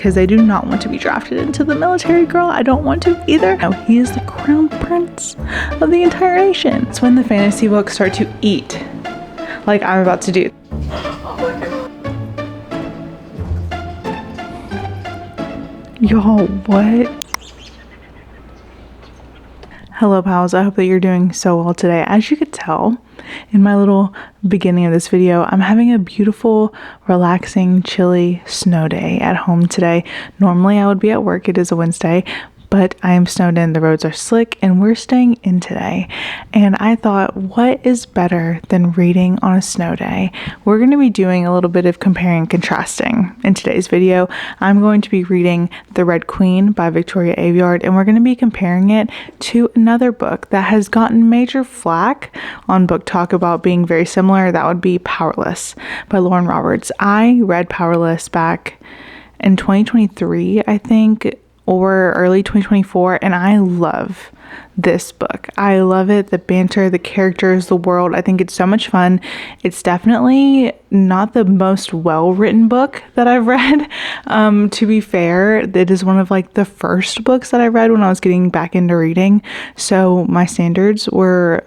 because they do not want to be drafted into the military, girl. I don't want to either. No, he is the crown prince of the entire nation. It's when the fantasy books start to eat, like I'm about to do. Oh my God. Y'all, what? Hello pals, I hope that you're doing so well today. As you could tell in my little beginning of this video, I'm having a beautiful, relaxing, chilly snow day at home today. Normally I would be at work, it is a Wednesday, but I am snowed in, the roads are slick, and we're staying in today. And I thought, what is better than reading on a snow day? We're going to be doing a little bit of comparing and contrasting in today's video. I'm going to be reading The Red Queen by Victoria Aveyard, and we're going to be comparing it to another book that has gotten major flack on Book Talk about being very similar. That would be Powerless by Lauren Roberts. I read Powerless back in 2023, I think, or early 2024, and I love this book. I love it, the banter, the characters, the world. I think it's so much fun. It's definitely not the most well-written book that I've read. To be fair, it is one of like the first books that I read when I was getting back into reading, so my standards were,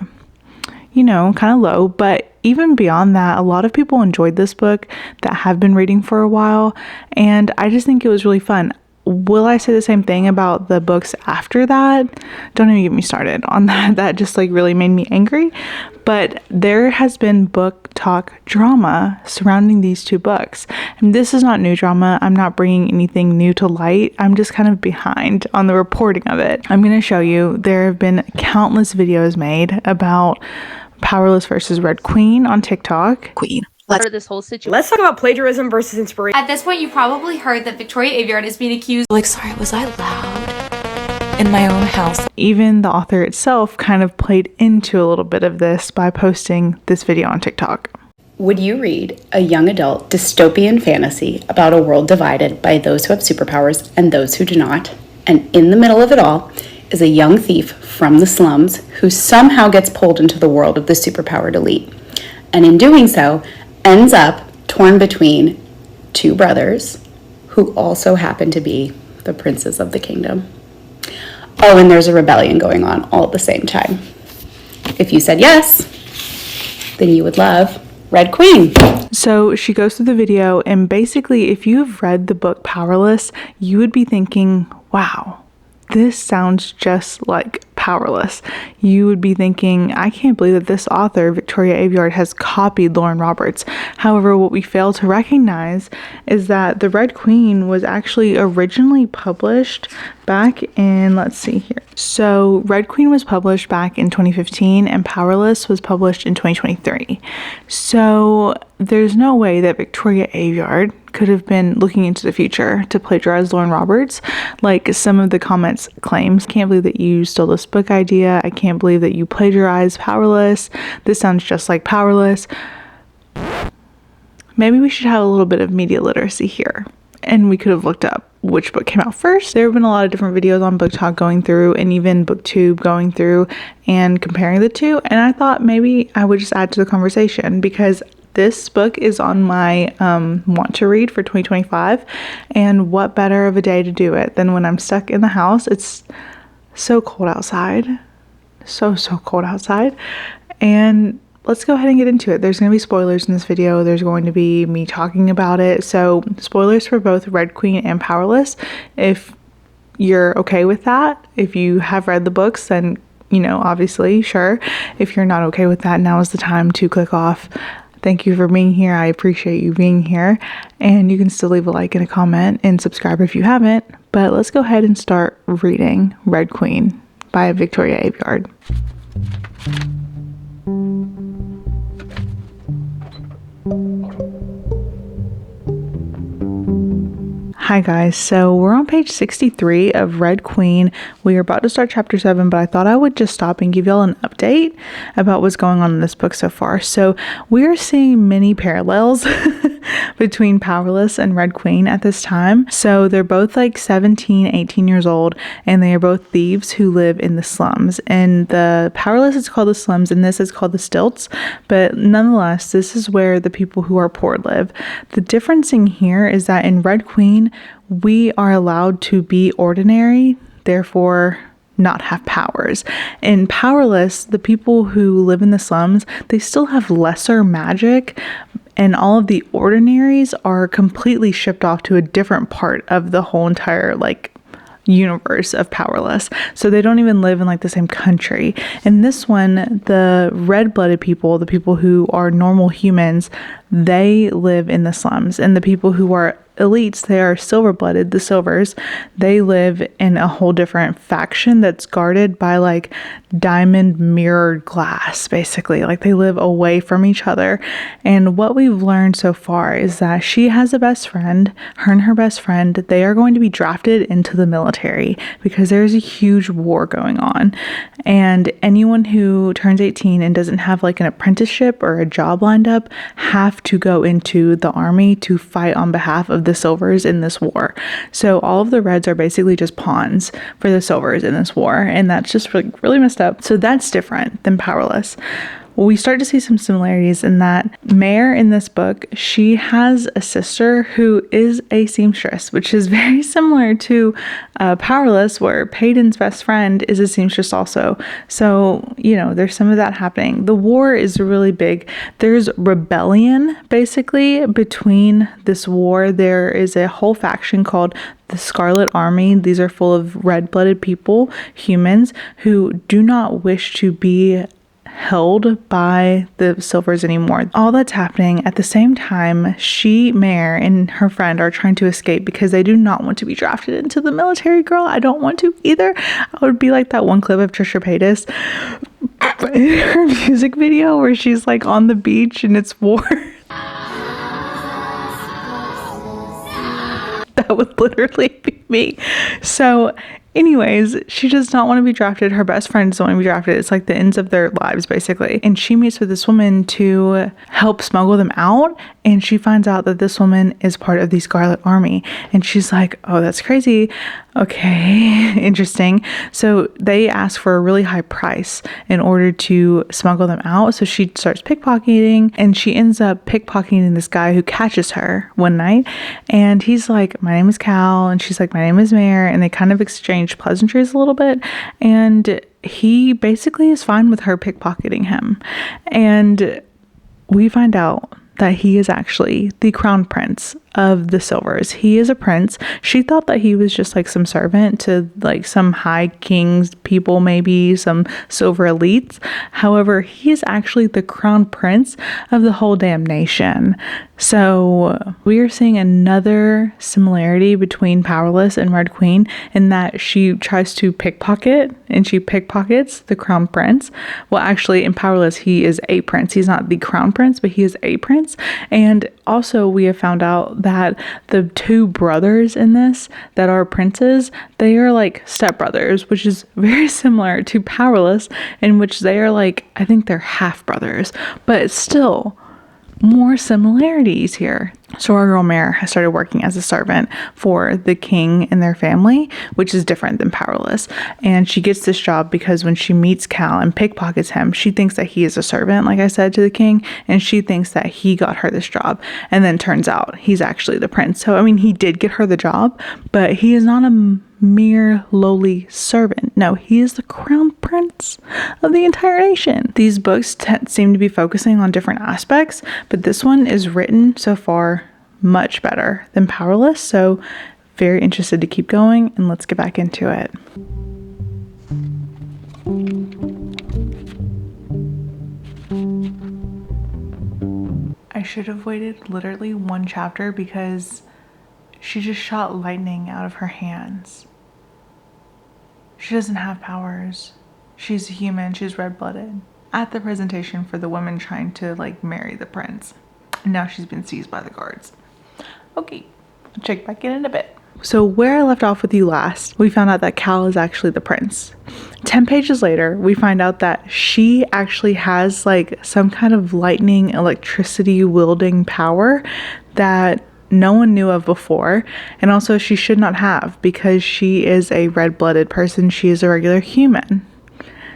you know, kind of low. But even beyond that, a lot of people enjoyed this book that have been reading for a while, and I just think it was really fun. Will I say the same thing about the books after that? Don't even get me started on that. That just like really made me angry. But there has been book talk drama surrounding these two books. And this is not new drama. I'm not bringing anything new to light. I'm just kind of behind on the reporting of it. I'm going to show you. There have been countless videos made about Powerless versus Red Queen on TikTok. This whole situation. Let's talk about plagiarism versus inspiration. At this point, you probably heard that Victoria Aveyard is being accused. Like, sorry, was I loud in my own house? Even the author itself kind of played into a little bit of this by posting this video on TikTok. Would you read a young adult dystopian fantasy about a world divided by those who have superpowers and those who do not? And in the middle of it all is a young thief from the slums who somehow gets pulled into the world of the superpowered elite. And in doing so, ends up torn between two brothers who also happen to be the princes of the kingdom. Oh, and there's a rebellion going on all at the same time. If you said yes, then you would love Red Queen. So she goes through the video, and basically if you've read the book Powerless, you would be thinking, wow, this sounds just like Powerless. You would be thinking, I can't believe that this author, Victoria Aveyard, has copied Lauren Roberts. However, what we fail to recognize is that The Red Queen was actually originally published back in, let's see here. So Red Queen was published back in 2015 and Powerless was published in 2023. So there's no way that Victoria Aveyard could have been looking into the future to plagiarize Lauren Roberts, like some of the comments claims. Can't believe that you stole this book idea. I can't believe that you plagiarized Powerless. This sounds just like Powerless. Maybe we should have a little bit of media literacy here, and we could have looked up which book came out first. There have been a lot of different videos on Book Talk going through, and even BookTube going through and comparing the two, and I thought maybe I would just add to the conversation because this book is on my want to read for 2025, and what better of a day to do it than when I'm stuck in the house. It's so cold outside, so cold outside, and let's go ahead and get into it. There's going to be spoilers in this video. There's going to be me talking about it, so spoilers for both Red Queen and Powerless. If you're okay with that, if you have read the books, then, you know, obviously, sure. If you're not okay with that, now is the time to click off. Thank you for being here. I appreciate you being here. And you can still leave a like and a comment and subscribe if you haven't. But let's go ahead and start reading Red Queen by Victoria Aveyard. Hi guys, so we're on page 63 of Red Queen. We are about to start chapter 7, but I thought I would just stop and give y'all an update about what's going on in this book so far. So we are seeing many parallels between Powerless and Red Queen at this time. So they're both like 17, 18 years old, and they are both thieves who live in the slums. And the Powerless is called the slums, and this is called the stilts. But nonetheless, this is where the people who are poor live. The difference in here is that in Red Queen, we are allowed to be ordinary, therefore not have powers. In Powerless, the people who live in the slums, they still have lesser magic, and all of the ordinaries are completely shipped off to a different part of the whole entire universe of Powerless. So they don't even live in the same country. In this one, the red-blooded people, the people who are normal humans, they live in the slums, and the people who are elites, they are silver-blooded, the silvers, they live in a whole different faction that's guarded by diamond mirrored glass, basically. They live away from each other. And what we've learned so far is that she has a best friend, her and her best friend, they are going to be drafted into the military because there's a huge war going on. And anyone who turns 18 and doesn't have an apprenticeship or a job lined up have to go into the army to fight on behalf of the silvers in this war. So all of the reds are basically just pawns for the silvers in this war, and that's just really messed up. So that's different than Powerless. We start to see some similarities in that Mare in this book, she has a sister who is a seamstress, which is very similar to Powerless, where Peyton's best friend is a seamstress also. So, there's some of that happening. The war is really big. There's rebellion, basically, between this war. There is a whole faction called the Scarlet Army. These are full of red-blooded people, humans, who do not wish to be held by the silvers anymore. All that's happening at the same time, Mare and her friend are trying to escape because they do not want to be drafted into the military. Girl, I don't want to either. I would be like that one clip of Trisha Paytas in her music video where she's on the beach and it's war. That would literally be me. So anyways, she does not want to be drafted. Her best friend doesn't want to be drafted. It's the ends of their lives, basically. And she meets with this woman to help smuggle them out. And she finds out that this woman is part of the Scarlet Army. And she's like, oh, that's crazy. Okay, interesting. So they ask for a really high price in order to smuggle them out. So she starts pickpocketing, and she ends up pickpocketing this guy who catches her one night. And he's like, my name is Cal. And she's like, my name is Mare. And they kind of exchange pleasantries a little bit. And he basically is fine with her pickpocketing him. And we find out that he is actually the crown prince of the silvers. He is a prince. She thought that he was just some servant to some high kings people, maybe some silver elites. However, he is actually the crown prince of the whole damn nation. So we are seeing another similarity between Powerless and Red Queen in that she tries to pickpocket, and she pickpockets the crown prince. Well, actually in Powerless, he is a prince. He's not the crown prince, but he is a prince. And also we have found out that the two brothers in this that are princes, they are stepbrothers, which is very similar to Powerless, in which they are I think they're half brothers, but still more similarities here. So our girl Mare has started working as a servant for the king and their family, which is different than Powerless. And she gets this job because when she meets Cal and pickpockets him, she thinks that he is a servant, like I said, to the king, and she thinks that he got her this job. And then turns out he's actually the prince. So, I mean, he did get her the job, but he is not a mere lowly servant. No, he is the crown prince of the entire nation. These books seem to be focusing on different aspects, but this one is written so far much better than Powerless. So very interested to keep going, and let's get back into it. I should have waited literally one chapter because she just shot lightning out of her hands. She doesn't have powers. She's a human. She's red-blooded. At the presentation for the women trying to marry the prince. And now she's been seized by the guards. Okay, I'll check back in a bit. So where I left off with you last, we found out that Cal is actually the prince. 10 pages later, we find out that she actually has some kind of lightning, electricity wielding power that no one knew of before, and also she should not have because she is a red-blooded person. She is a regular human.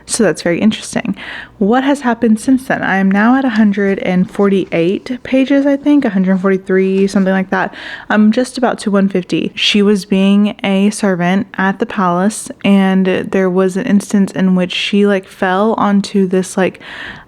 So that's very interesting. What has happened since then? I am now at 148 pages, I think, 143, something like that. I'm just about to 150. She was being a servant at the palace, and there was an instance in which she like fell onto this like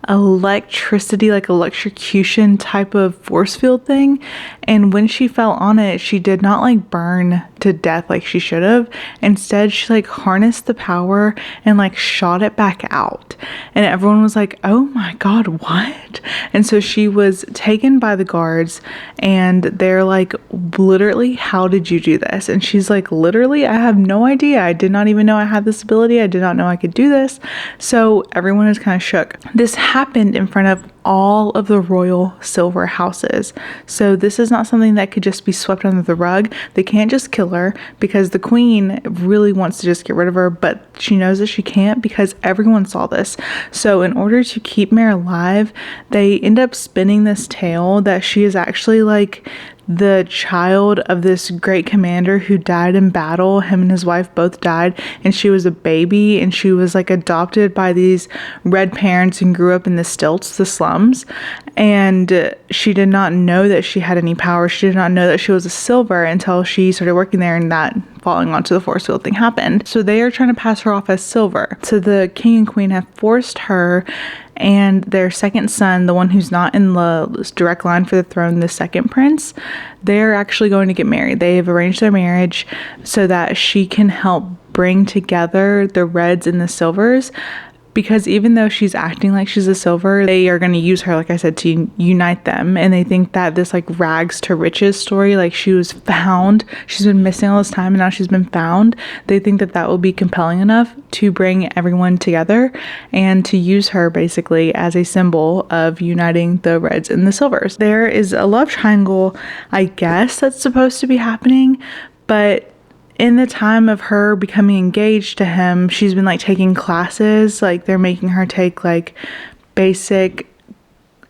electricity, like electrocution type of force field thing, and when she fell on it, she did not like burn to death like she should have. Instead, she like harnessed the power and like shot it back out, and everyone was like, oh my god, what? And so she was taken by the guards, and they're like, literally, how did you do this? And she's like, literally, I have no idea. I did not even know I had this ability. I did not know I could do this. So everyone is kind of shook. This happened in front of all of the royal silver houses. So this is not something that could just be swept under the rug. They can't just kill her because the queen really wants to just get rid of her, but she knows that she can't because everyone saw this. So in order to keep Mare alive, they end up spinning this tale that she is actually like the child of this great commander who died in battle. Him and his wife both died, and she was a baby, and she was like adopted by these red parents and grew up in the stilts, the slums, and she did not know that she had any power. She did not know that she was a silver until she started working there, and that falling onto the force field thing happened. So they are trying to pass her off as silver. So the king and queen have forced her and their second son, the one who's not in the direct line for the throne, the second prince, they're actually going to get married. They have arranged their marriage so that she can help bring together the reds and the silvers. Because even though she's acting like she's a silver, they are going to use her, like I said, to unite them. And they think that this like rags to riches story, like she was found, she's been missing all this time and now she's been found. They think that that will be compelling enough to bring everyone together and to use her basically as a symbol of uniting the reds and the silvers. There is a love triangle, I guess, that's supposed to be happening, but in the time of her becoming engaged to him, she's been like taking classes, like they're making her take like basic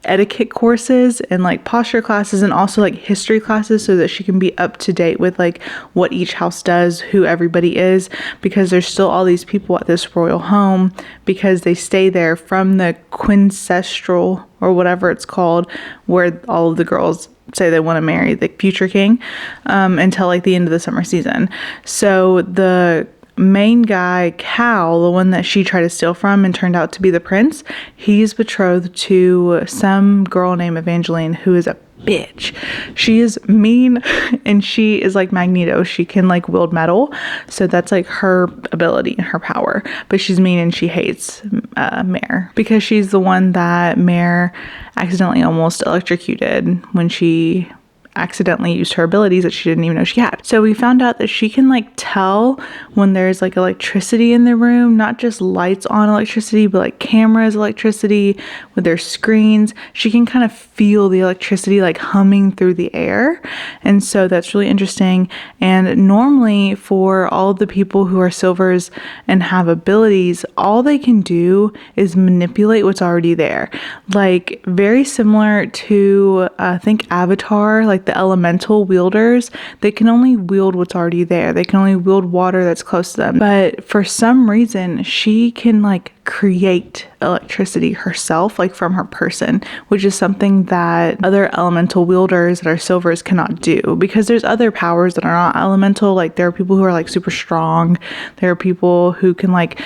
etiquette courses and like posture classes and also like history classes so that she can be up to date with like what each house does, who everybody is, because there's still all these people at this royal home because they stay there from the quinceestral or whatever it's called, where all of the girls say they want to marry the future king, until like the end of the summer season. So the main guy, Cal, the one that she tried to steal from and turned out to be the prince, he's betrothed to some girl named Evangeline who is a bitch. She is mean and she is like Magneto. She can like wield metal, so that's like her ability and her power, but she's mean and she hates Mare because she's the one that Mare accidentally almost electrocuted when she accidentally used her abilities that she didn't even know she had. So we found out that she can like tell when there's like electricity in the room, not just lights on electricity, but like cameras electricity with their screens. She can kind of feel the electricity like humming through the air. And so that's really interesting. And normally for all the people who are silvers and have abilities, all they can do is manipulate what's already there. Like very similar to I think Avatar, like the elemental wielders, they can only wield what's already there. They can only wield water that's close to them. But for some reason, she can like create electricity herself, like from her person, which is something that other elemental wielders that are silvers cannot do, because there's other powers that are not elemental. Like there are people who are like super strong. There are people who can like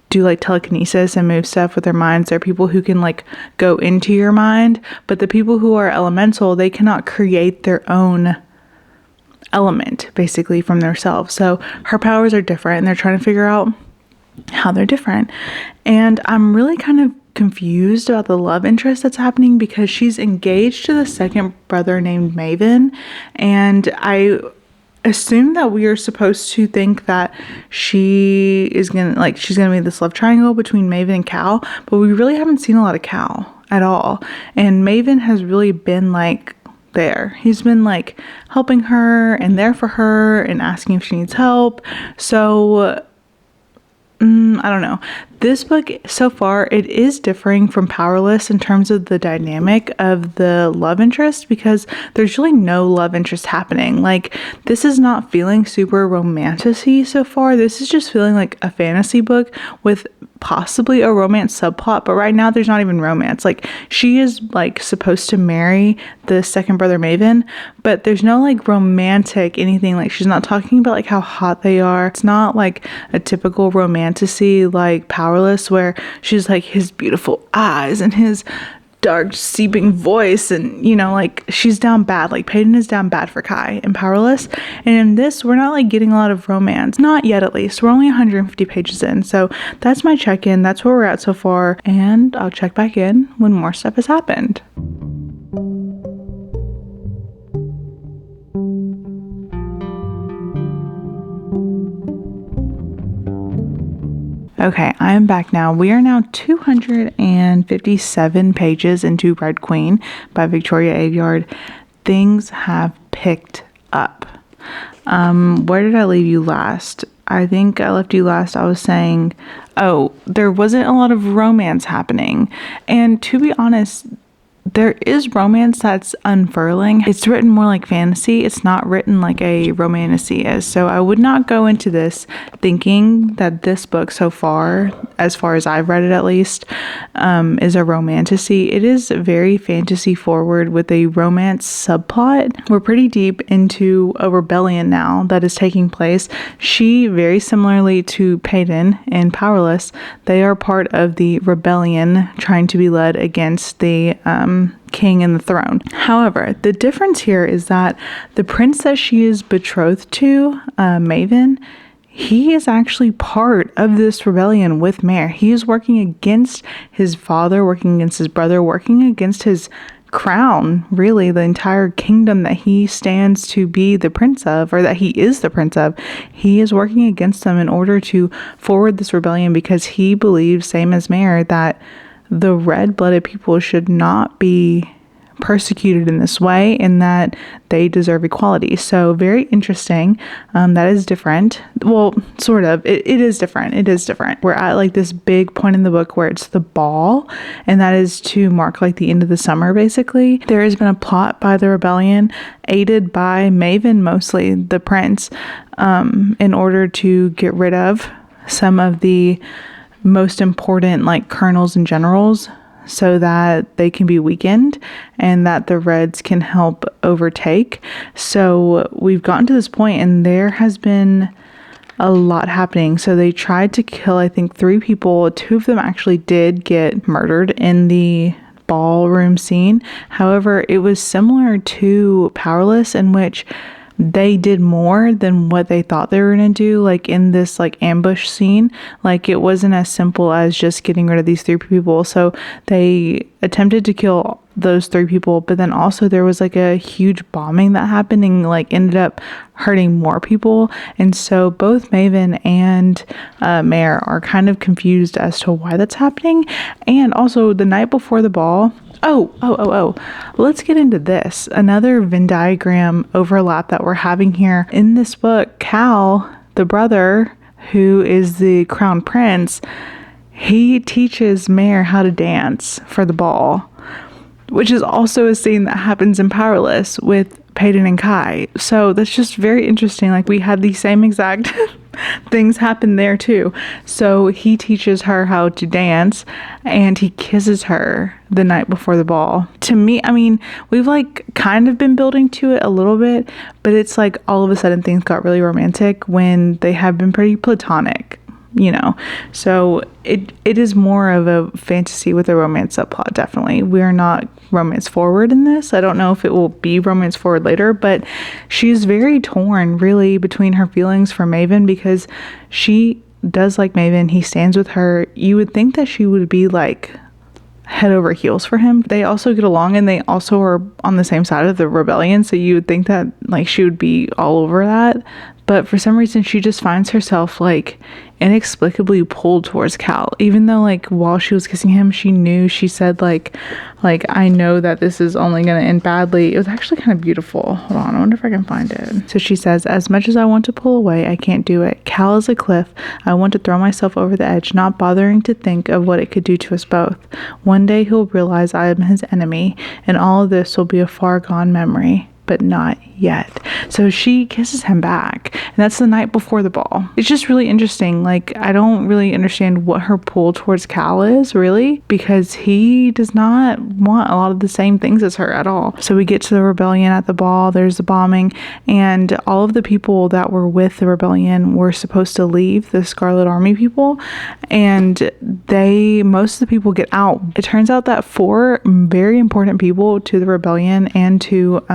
do like telekinesis and move stuff with their minds. There are people who can like go into your mind, but the people who are elemental, they cannot create their own element basically from themselves. So her powers are different and they're trying to figure out how they're different. And I'm really kind of confused about the love interest that's happening because she's engaged to the second brother named Maven, and I assume that we are supposed to think that she's gonna be this love triangle between Maven and Cal, but we really haven't seen a lot of Cal at all. And Maven has really been like there. He's been like helping her and there for her and asking if she needs help. So I don't know. This book so far, it is differing from Powerless in terms of the dynamic of the love interest, because there's really no love interest happening. Like, this is not feeling super romantic-y so far. This is just feeling like a fantasy book with possibly a romance subplot, but right now there's not even romance. Like, she is like supposed to marry the second brother Maven, but there's no like romantic anything. Like, she's not talking about like how hot they are. It's not like a typical romantasy like Powerless, where she's like his beautiful eyes and his dark seeping voice, and you know, like, she's down bad. Like, Peyton is down bad for Kai and Powerless, and in this we're not like getting a lot of romance, not yet. At least we're only 150 pages in, so that's my check-in. That's where we're at so far, and I'll check back in when more stuff has happened. Okay, I am back now. We are now 257 pages into Red Queen by Victoria Aveyard. Things have picked up. Where did I leave you last? I think I left you last. I was saying, oh, there wasn't a lot of romance happening. And to be honest, there is romance that's unfurling. It's written more like fantasy. It's not written like a romantasy is. So I would not go into this thinking that this book so far as I've read it at least, is a romantasy. It is very fantasy forward with a romance subplot. We're pretty deep into a rebellion now that is taking place. She, very similarly to Peyton and Powerless, they are part of the rebellion trying to be led against the king and the throne. However, the difference here is that the prince that she is betrothed to, Maven, he is actually part of this rebellion with Mare. He is working against his father, working against his brother, working against his crown, really the entire kingdom that he stands to be the prince of, or that he is the prince of. He is working against them in order to forward this rebellion because he believes, same as Mare, that the red-blooded people should not be persecuted in this way and that they deserve equality. So very interesting. That is different. Well, sort of. It is different. It is different. We're at like this big point in the book where it's the ball, and that is to mark like the end of the summer, basically. There has been a plot by the rebellion, aided by Maven, mostly the prince, in order to get rid of some of the most important like colonels and generals, so that they can be weakened and that the Reds can help overtake. So we've gotten to this point and there has been a lot happening. So they tried to kill, I think, 3 people. 2 of them actually did get murdered in the ballroom scene. However, it was similar to Powerless, in which they did more than what they thought they were going to do, like in this like ambush scene. Like, it wasn't as simple as just getting rid of these 3 people. So they attempted to kill those 3 people, but then also there was like a huge bombing that happened and like ended up hurting more people. And so both Maven and Mare are kind of confused as to why that's happening. And also the night before the ball, let's get into this. Another Venn diagram overlap that we're having here. In this book, Cal, the brother who is the crown prince, he teaches Mare how to dance for the ball, which is also a scene that happens in Powerless with Peyton and Kai. So that's just very interesting. Like, we had the same exact things happen there too. So he teaches her how to dance and he kisses her the night before the ball. To me, I mean, we've like kind of been building to it a little bit, but it's like all of a sudden things got really romantic when they have been pretty platonic, you know. So it is more of a fantasy with a romance subplot. Definitely, we're not romance forward in this. I don't know if it will be romance forward later, but she's very torn really between her feelings for Maven, because she does like Maven. He stands with her. You would think that she would be like head over heels for him. They also get along and they also are on the same side of the rebellion, so you would think that like she would be all over that. But for some reason she just finds herself like inexplicably pulled towards Cal, even though like while she was kissing him, she knew, she said like I know that this is only going to end badly. It was actually kind of beautiful. Hold on, I wonder if I can find it. So she says, as much as I want to pull away, I can't do it. Cal is a cliff. I want to throw myself over the edge, not bothering to think of what it could do to us both. One day he'll realize I am his enemy, and all of this will be a far gone memory. but not yet. So she kisses him back, and that's the night before the ball. It's just really interesting. Like, I don't really understand what her pull towards Cal is, really, because he does not want a lot of the same things as her at all. So we get to the rebellion at the ball, there's the bombing, and all of the people that were with the rebellion were supposed to leave, the Scarlet Army people, and most of the people get out. It turns out that 4 very important people to the rebellion and to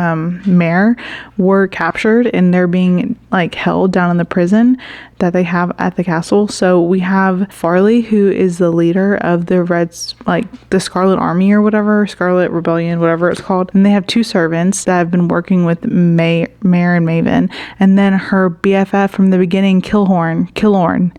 Mare were captured, and they're being like held down in the prison that they have at the castle. So we have Farley, who is the leader of the Reds, like the Scarlet Army or whatever, Scarlet Rebellion, whatever it's called. And they have 2 servants that have been working with Mare and Maven, and then her BFF from the beginning, Killorn.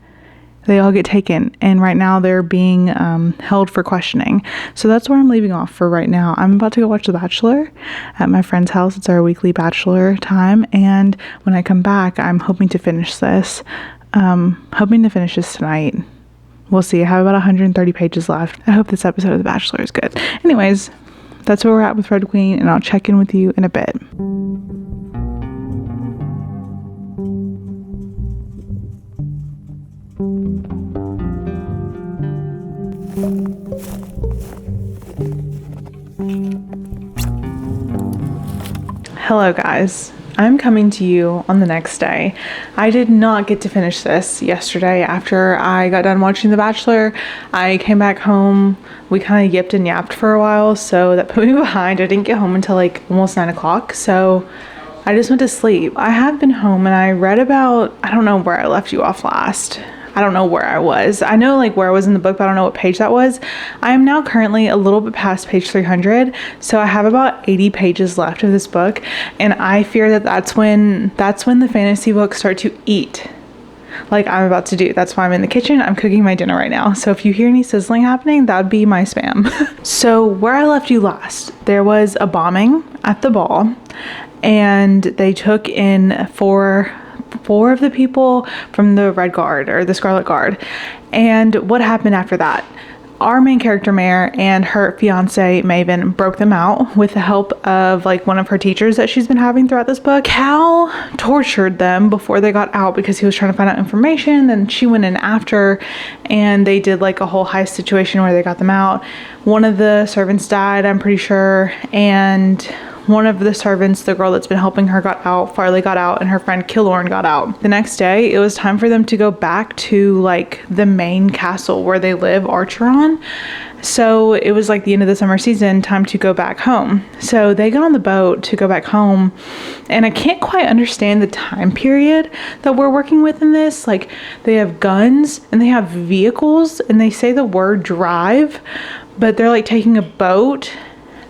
They all get taken, and right now they're being held for questioning. So that's where I'm leaving off for right now. I'm about to go watch The Bachelor at my friend's house. It's our weekly Bachelor time, and when I come back, I'm hoping to finish this. Hoping to finish this tonight. We'll see. I have about 130 pages left. I hope this episode of The Bachelor is good. Anyways, that's where we're at with Red Queen, and I'll check in with you in a bit. Hello guys, I'm coming to you on the next day. I did not get to finish this yesterday after I got done watching The Bachelor. I came back home, we kind of yipped and yapped for a while, so that put me behind. I didn't get home until like almost 9 o'clock, so I just went to sleep. I have been home and I read about, I don't know where I left you off last. I don't know where I was. I know like where I was in the book, but I don't know what page that was. I am now currently a little bit past page 300. So I have about 80 pages left of this book. And I fear that that's when the fantasy books start to eat like I'm about to do. That's why I'm in the kitchen. I'm cooking my dinner right now. So if you hear any sizzling happening, that would be my spam. So where I left you last, there was a bombing at the ball, and they took in four of the people from the Red Guard or the Scarlet Guard. And what happened after that? Our main character Mare and her fiance Maven broke them out with the help of like one of her teachers that she's been having throughout this book. Cal tortured them before they got out because he was trying to find out information. Then she went in after, and they did like a whole heist situation where they got them out. One of the servants died, I'm pretty sure, and one of the servants, the girl that's been helping her, got out. Farley got out, and her friend Killorn got out. The next day, it was time for them to go back to like the main castle where they live, Archeron. So it was like the end of the summer season, time to go back home. So they got on the boat to go back home, and I can't quite understand the time period that we're working with in this. Like, they have guns and they have vehicles, and they say the word drive, but they're like taking a boat.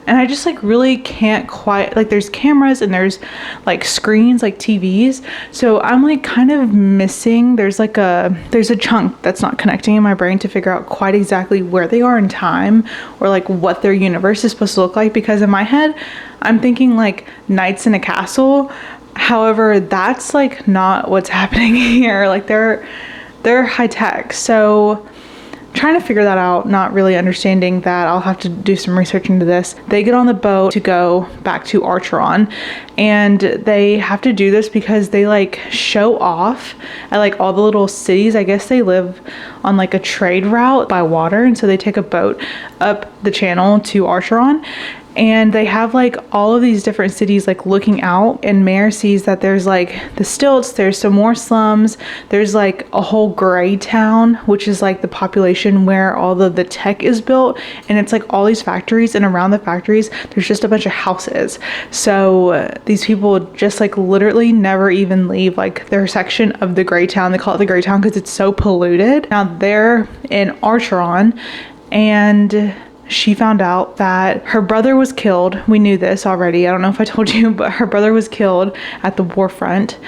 And I just like really can't quite, like, there's cameras and there's like screens, like TVs. So I'm like kind of missing, there's a chunk that's not connecting in my brain to figure out quite exactly where they are in time, or like what their universe is supposed to look like. Because in my head, I'm thinking like knights in a castle. However, that's like not what's happening here. Like they're high tech. So trying to figure that out, not really understanding that. I'll have to do some research into this. They get on the boat to go back to Archeron, and they have to do this because they like show off at like all the little cities. I guess they live on like a trade route by water, and so they take a boat up the channel to Archeron. And they have like all of these different cities like looking out, and Mare sees that there's like the stilts, there's some more slums, there's like a whole gray town, which is like the population where all of the tech is built, and it's like all these factories, and around the factories there's just a bunch of houses. So these people just like literally never even leave like their section of the gray town. They call it the gray town because it's so polluted. Now they're in Archeron, and she found out that her brother was killed. We knew this already. I don't know if I told you, but her brother was killed at the war front.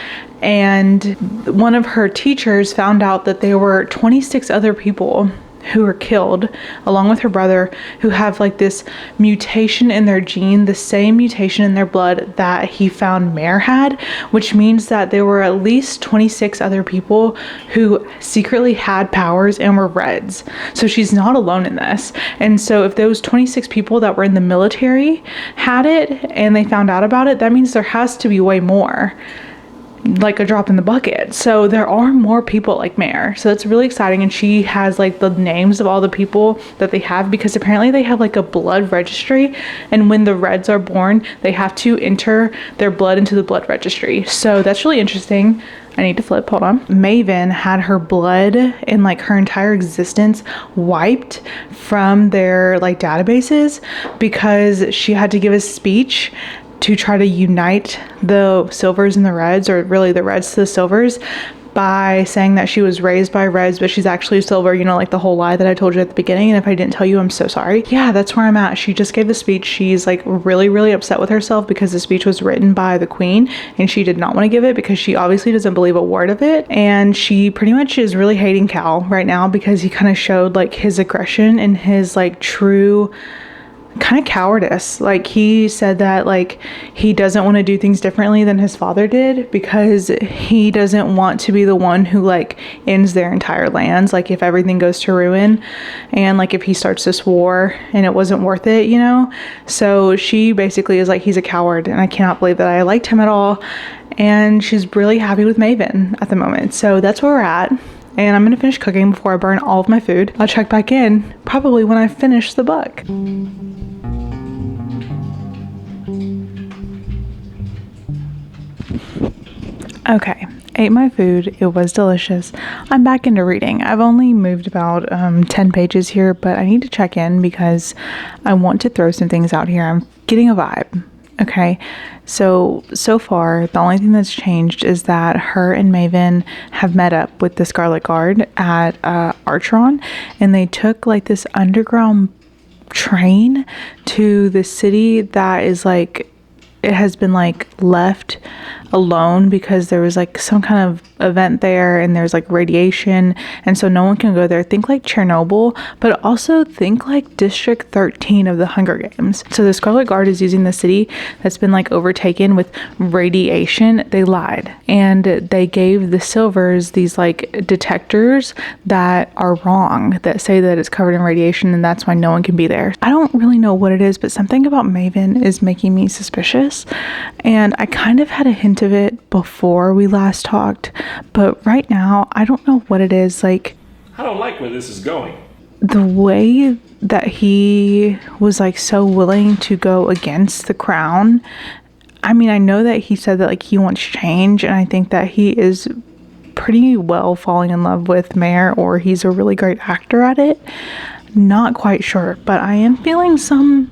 And one of her teachers found out that there were 26 other people who are killed along with her brother, who have like this mutation in their gene, the same mutation in their blood that he found Mare had, which means that there were at least 26 other people who secretly had powers and were reds. So she's not alone in this. And so if those 26 people that were in the military had it and they found out about it, that means there has to be way more, like a drop in the bucket. So there are more people like Mare. So it's really exciting. And she has like the names of all the people that they have, because apparently they have like a blood registry, and when the reds are born they have to enter their blood into the blood registry. So that's really interesting. I need to flip, hold on. Maven had her blood and like her entire existence wiped from their like databases because she had to give a speech to try to unite the silvers and the reds, or really the reds to the silvers, by saying that she was raised by reds but she's actually a silver, you know, like the whole lie that I told you at the beginning. And if I didn't tell you, I'm so sorry. Yeah, that's where I'm at. She just gave the speech. She's like really upset with herself because the speech was written by the queen and she did not want to give it because she obviously doesn't believe a word of it. And she pretty much is really hating Cal right now because he kind of showed like his aggression and his like true kind of cowardice. Like he said that like he doesn't want to do things differently than his father did because he doesn't want to be the one who like ends their entire lands, like if everything goes to ruin and like if he starts this war and it wasn't worth it, you know. So she basically is like, he's a coward, and I cannot believe that I liked him at all. And she's really happy with Maven at the moment. So that's where we're at. And I'm gonna finish cooking before I burn all of my food. I'll check back in probably when I finish the book. Okay, ate my food. It was delicious. I'm back into reading. I've only moved about 10 pages here, but I need to check in because I want to throw some things out here. I'm getting a vibe. Okay, so far the only thing that's changed is that her and Maven have met up with the Scarlet Guard at Archeron, and they took like this underground train to the city that is like, it has been like left alone because there was like some kind of event there and there's like radiation, and so no one can go there. Think like Chernobyl, but also think like District 13 of the Hunger Games. So the Scarlet Guard is using the city that's been like overtaken with radiation. They lied and they gave the Silvers these like detectors that are wrong, that say that it's covered in radiation and that's why no one can be there. I don't really know what it is, but something about Maven is making me suspicious, and I kind of had a hint of it before we last talked, but right now I don't know what it is. Like, I don't like where this is going. The way that he was like so willing to go against the crown. I mean, I know that he said that like he wants change, and I think that he is pretty well falling in love with Mare, or he's a really great actor at it. Not quite sure, but I am feeling some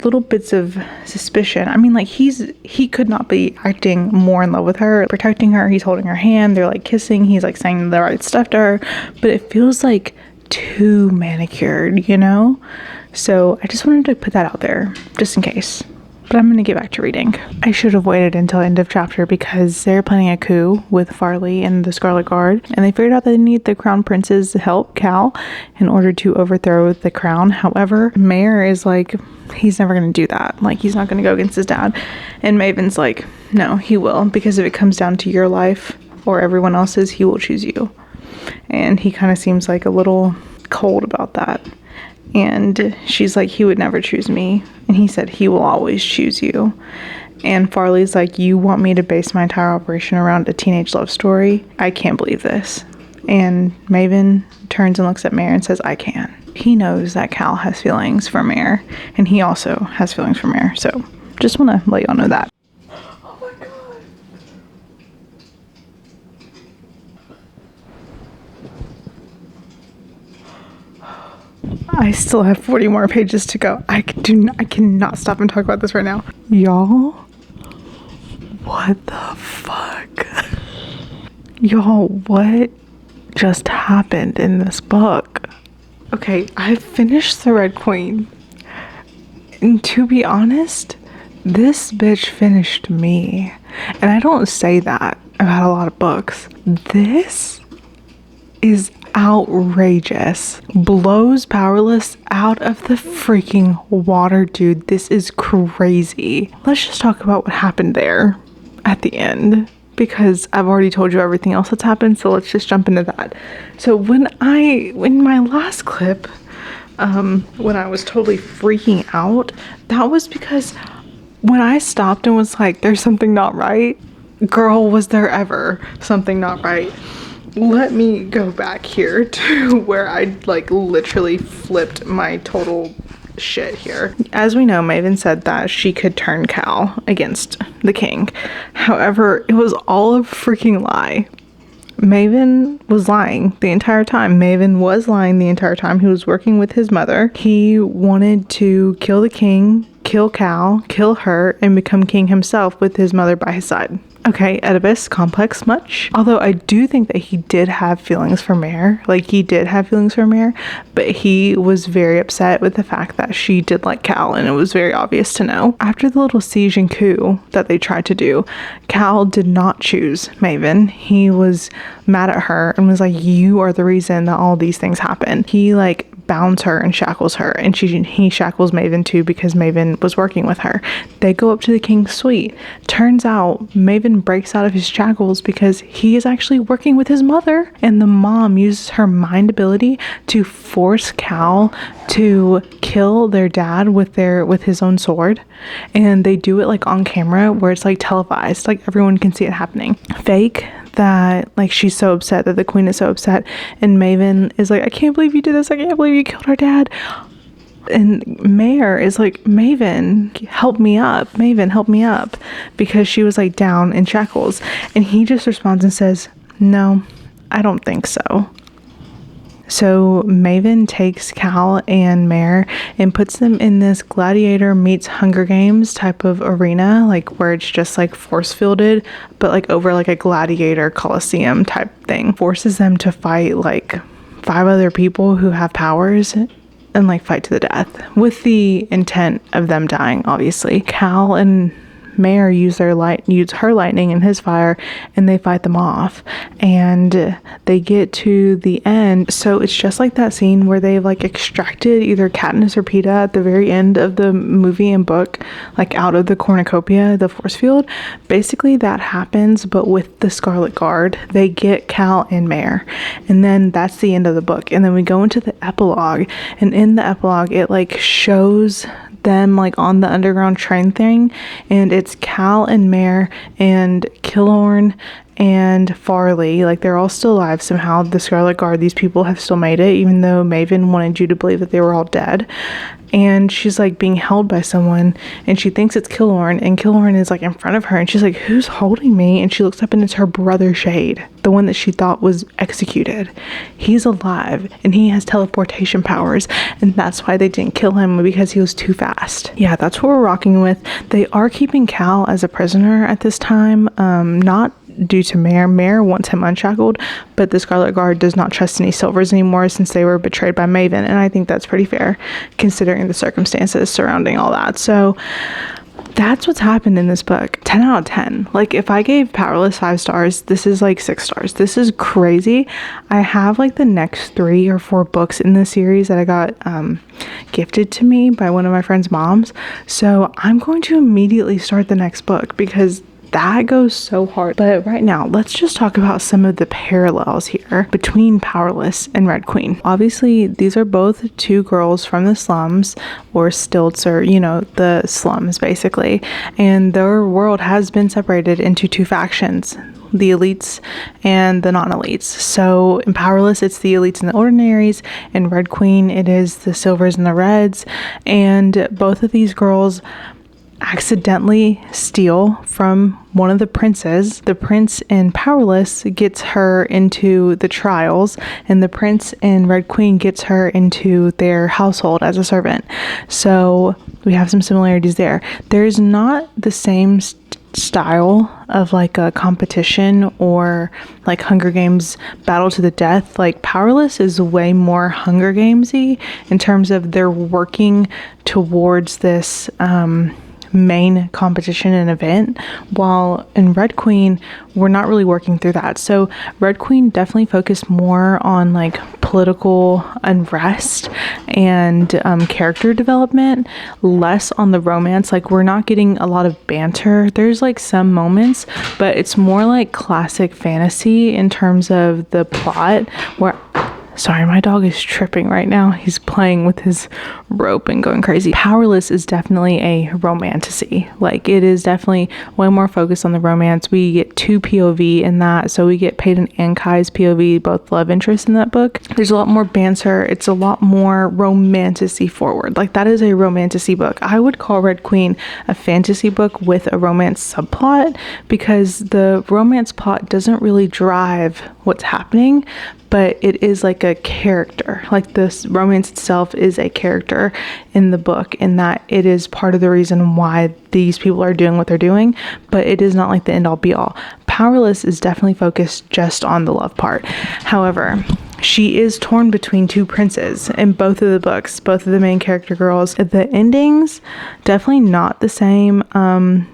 little bits of suspicion. I mean, like he could not be acting more in love with her, protecting her. He's holding her hand, they're like kissing, he's like saying the right stuff to her, but it feels like too manicured, you know? So I just wanted to put that out there just in case. But I'm gonna get back to reading. I should have waited until end of chapter because they're planning a coup with Farley and the Scarlet Guard, and they figured out that they need the Crown Prince's help, Cal, in order to overthrow the crown. However, Mare is like, he's never gonna do that. Like, he's not gonna go against his dad. And Maven's like, no, he will, because if it comes down to your life or everyone else's, he will choose you. And he kind of seems like a little cold about that. And she's like, he would never choose me. And he said, he will always choose you. And Farley's like, you want me to base my entire operation around a teenage love story? I can't believe this. And Maven turns and looks at Mare and says, I can. He knows that Cal has feelings for Mare, and he also has feelings for Mare. So just want to let y'all know that. Oh my God. I still have 40 more pages to go. I cannot stop and talk about this right now. Y'all, what the fuck? Y'all, what just happened in this book? Okay, I finished The Red Queen. And to be honest, this bitch finished me. And I don't say that about a lot of books. This is outrageous. Blows Powerless out of the freaking water, dude. This is crazy. Let's just talk about what happened there at the end, because I've already told you everything else that's happened, so let's just jump into that. So in my last clip, when I was totally freaking out, that was because when I stopped and was like, there's something not right, girl, was there ever something not right? Let me go back here to where I like literally flipped my total shit here. As we know, Maven said that she could turn Cal against the king. However, it was all a freaking lie. Maven was lying the entire time. Maven was lying the entire time. He was working with his mother. He wanted to kill the king, kill Cal, kill her, and become king himself with his mother by his side. Okay, Oedipus complex much. Although I do think that he did have feelings for Mare. Like, he did have feelings for Mare, but he was very upset with the fact that she did like Cal, and it was very obvious to know. After the little siege and coup that they tried to do, Cal did not choose Maven. He was mad at her and was like, you are the reason that all these things happen. He like bounds her and shackles her, and he shackles Maven too because Maven was working with her. They go up to the king's suite. Turns out Maven breaks out of his shackles because he is actually working with his mother, and the mom uses her mind ability to force Cal to kill their dad with his own sword, and they do it like on camera where it's like televised, like everyone can see it happening. Fake that like she's so upset, that the queen is so upset, and Maven is like, I can't believe you did this, I can't believe you killed our dad. And Mare is like, Maven, help me up, Maven, help me up, because she was like down in shackles. And he just responds and says, no, I don't think so. So Maven takes Cal and Mare and puts them in this gladiator meets Hunger Games type of arena, like where it's just like force fielded, but like over like a gladiator coliseum type thing. Forces them to fight like 5 other people who have powers and like fight to the death with the intent of them dying, obviously. Cal and Mare use her lightning and his fire, and they fight them off, and they get to the end. So it's just like that scene where they've like extracted either Katniss or Peeta at the very end of the movie and book, like out of the cornucopia, the force field. Basically that happens, but with the Scarlet Guard. They get Cal and Mare, and then that's the end of the book. And then we go into the epilogue, and in the epilogue it like shows them like on the underground train thing, and it's Cal and Mare and Killorn and Farley. Like, they're all still alive somehow. The Scarlet Guard, these people have still made it, even though Maven wanted you to believe that they were all dead. And she's like being held by someone, and she thinks it's Killorn, and Killorn is like in front of her, and she's like, who's holding me? And she looks up, and it's her brother Shade, the one that she thought was executed. He's alive, and he has teleportation powers, and that's why they didn't kill him, because he was too fast. Yeah, that's what we're rocking with. They are keeping Cal as a prisoner at this time, not due to Mare. Mare wants him unshackled, but the Scarlet Guard does not trust any Silvers anymore since they were betrayed by Maven, and I think that's pretty fair considering the circumstances surrounding all that. So that's what's happened in this book. 10 out of 10. Like, if I gave Powerless 5 stars, this is like 6 stars. This is crazy. I have like the next 3 or 4 books in this series that I got gifted to me by one of my friend's moms, so I'm going to immediately start the next book because that goes so hard. But right now, let's just talk about some of the parallels here between Powerless and Red Queen. Obviously, these are both 2 girls from the slums, or stilts, or, you know, the slums basically. And their world has been separated into 2 factions, the elites and the non-elites. So in Powerless, it's the elites and the ordinaries. In Red Queen, it is the Silvers and the Reds. And both of these girls accidentally steal from one of the princes. The prince in Powerless gets her into the trials, and the prince in Red Queen gets her into their household as a servant. So we have some similarities there. There's not the same style of like a competition or like Hunger Games battle to the death. Like, Powerless is way more Hunger Gamesy in terms of they're working towards this main competition and event, while in Red Queen we're not really working through that. So Red Queen definitely focused more on like political unrest and character development, less on the romance. Like we're not getting a lot of banter. There's like some moments, but it's more like classic fantasy in terms of the plot. Where sorry, my dog is tripping right now. He's playing with his rope and going crazy. Powerless is definitely a romantasy. Like it is definitely way more focused on the romance. We get 2 POV in that. So we get Peyton and Kai's POV, both love interests in that book. There's a lot more banter. It's a lot more romantasy forward. Like that is a romantasy book. I would call Red Queen a fantasy book with a romance subplot, because the romance plot doesn't really drive what's happening, but it is like a character. Like this romance itself is a character in the book, in that it is part of the reason why these people are doing what they're doing, but it is not like the end all be all. Powerless is definitely focused just on the love part. However, she is torn between 2 princes in both of the books, both of the main character girls. The endings, definitely not the same.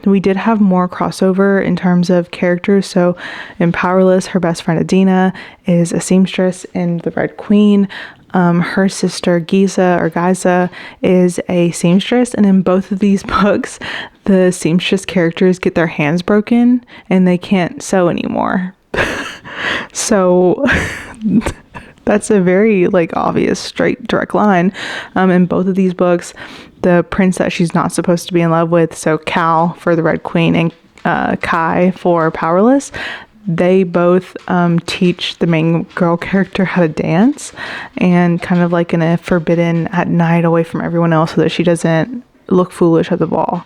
We did have more crossover in terms of characters. So in Powerless, her best friend Adina is a seamstress. In the Red Queen, her sister Giza is a seamstress. And in both of these books, the seamstress characters get their hands broken and they can't sew anymore. So that's a very like obvious straight direct line. In both of these books, the prince that she's not supposed to be in love with, so Cal for the Red Queen and Kai for Powerless, they both teach the main girl character how to dance, and kind of like in a forbidden at night away from everyone else so that she doesn't look foolish at the ball.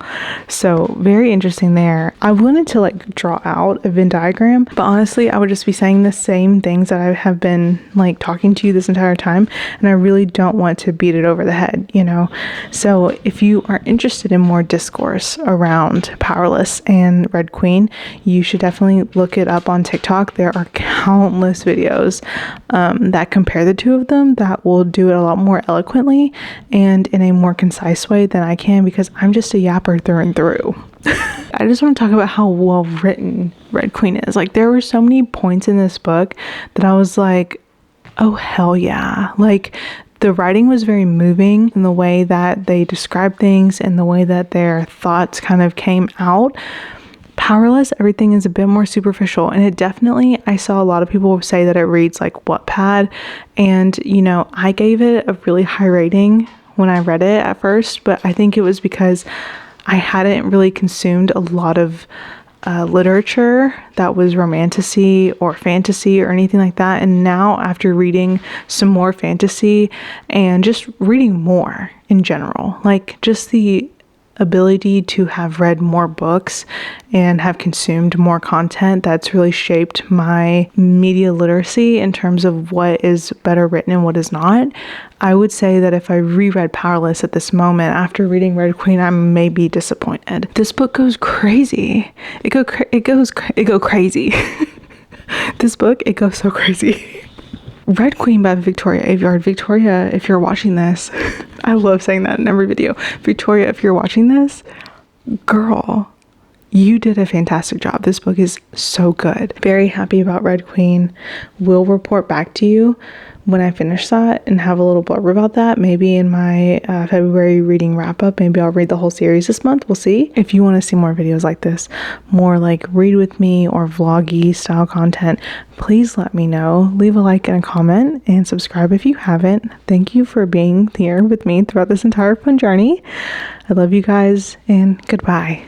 So very interesting there. I wanted to like draw out a Venn diagram, but honestly I would just be saying the same things that I have been like talking to you this entire time, and I really don't want to beat it over the head, you know. So if you are interested in more discourse around Powerless and Red Queen, you should definitely look it up on TikTok. There are countless videos that compare the 2 of them that will do it a lot more eloquently and in a more concise way than I can, because I'm just a yapper through and through. I just want to talk about how well written Red Queen is. Like there were so many points in this book that I was like, oh hell yeah. Like the writing was very moving in the way that they described things and the way that their thoughts kind of came out. Powerless, everything is a bit more superficial, and it definitely, I saw a lot of people say that it reads like Wattpad, and you know, I gave it a really high rating when I read it at first, but I think it was because I hadn't really consumed a lot of literature that was romantasy or fantasy or anything like that. And now after reading some more fantasy and just reading more in general, like just the ability to have read more books and have consumed more content, that's really shaped my media literacy in terms of what is better written and what is not. I would say that if I reread Powerless at this moment after reading Red Queen, I may be disappointed. This book goes crazy. It go crazy. This book, it goes so crazy. Red Queen by Victoria Aveyard. Victoria, if you're watching this, I love saying that in every video. Victoria, if you're watching this, girl, you did a fantastic job. This book is so good. Very happy about Red Queen. Will report back to you when I finish that and have a little blurb about that. Maybe in my February reading wrap up, maybe I'll read the whole series this month. We'll see. If you want to see more videos like this, more like read with me or vloggy style content, please let me know. Leave a like and a comment and subscribe if you haven't. Thank you for being here with me throughout this entire fun journey. I love you guys, and goodbye.